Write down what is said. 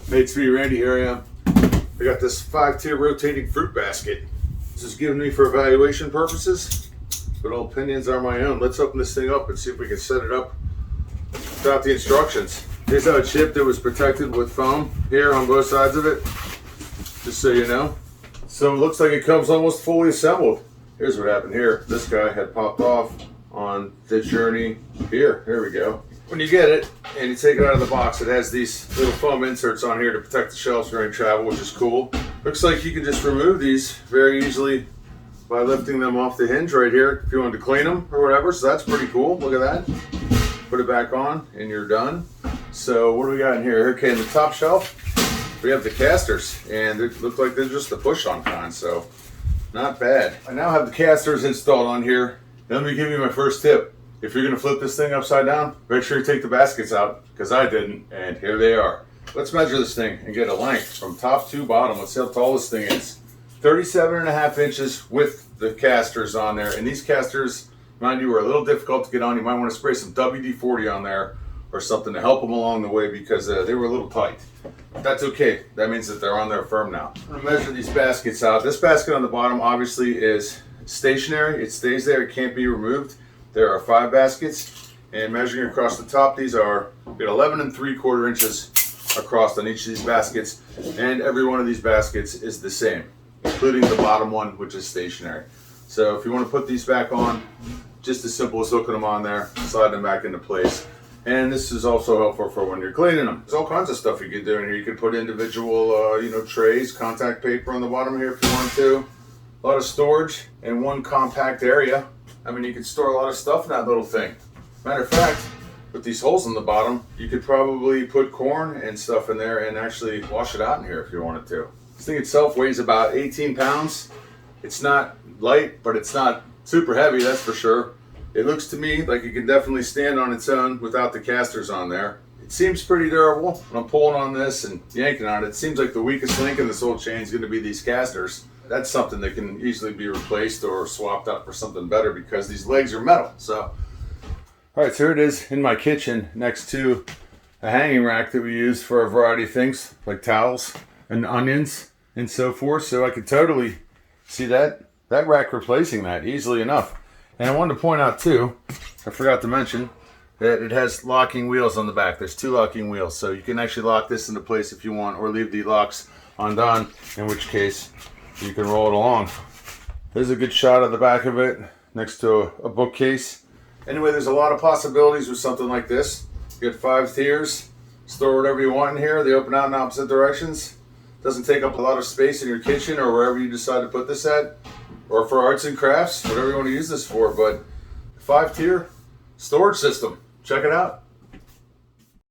Hey, it's me, Randy. Here I am. I got this 5-tier rotating fruit basket. This is given me for evaluation purposes, but all opinions are my own. Let's open this thing up and see if we can set it up without the instructions. Here's how it's shipped. It was protected with foam here on both sides of it, just so you know. So it looks like it comes almost fully assembled. Here's what happened here. This guy had popped off on the journey here. Here we go. When you get it and you take it out of the box, it has these little foam inserts on here to protect the shelves during travel, which is cool. Looks like you can just remove these very easily by lifting them off the hinge right here if you wanted to clean them or whatever. So that's pretty cool. Look at that. Put it back on and you're done. So what do we got in here? Okay, in the top shelf, we have the casters, and they look like they're just the push-on kind, so not bad. I now have the casters installed on here. Let me give you my first tip. If you're gonna flip this thing upside down, make sure you take the baskets out, because I didn't, and here they are. Let's measure this thing and get a length from top to bottom. Let's see how tall this thing is. 37.5 inches with the casters on there, and these casters, mind you, are a little difficult to get on. You might want to spray some WD-40 on there or something to help them along the way, because they were a little tight. But that's okay. That means that they're on there firm now. I'm gonna measure these baskets out. This basket on the bottom obviously is stationary. It stays there. It can't be removed. There are 5 baskets, and measuring across the top, these are 11 3/4 inches across on each of these baskets, and every one of these baskets is the same, including the bottom one, which is stationary. So if you want to put these back on, just as simple as hooking them on there, sliding them back into place. And this is also helpful for when you're cleaning them. There's all kinds of stuff you can do in here. You can put individual, trays, contact paper on the bottom here if you want to. A lot of storage in one compact area. I mean, you could store a lot of stuff in that little thing. Matter of fact, with these holes in the bottom, you could probably put corn and stuff in there and actually wash it out in here if you wanted to. This thing itself weighs about 18 pounds. It's not light, but it's not super heavy, that's for sure. It looks to me like it can definitely stand on its own without the casters on there. It seems pretty durable. When I'm pulling on this and yanking on it, it seems like the weakest link in this whole chain is going to be these casters. That's something that can easily be replaced or swapped out for something better, because these legs are metal. So, all right, so here it is in my kitchen next to a hanging rack that we use for a variety of things like towels and onions and so forth. So I could totally see that rack replacing that easily enough. And I wanted to point out too, I forgot to mention, that it has locking wheels on the back. There's 2 locking wheels, so you can actually lock this into place if you want, or leave the locks undone, in which case you can roll it along. There's a good shot of the back of it next to a bookcase. Anyway, there's a lot of possibilities with something like this. You get 5 tiers, store whatever you want in here. They open out in opposite directions. Doesn't take up a lot of space in your kitchen or wherever you decide to put this at, or for arts and crafts, whatever you want to use this for. But 5-tier storage system. Check it out.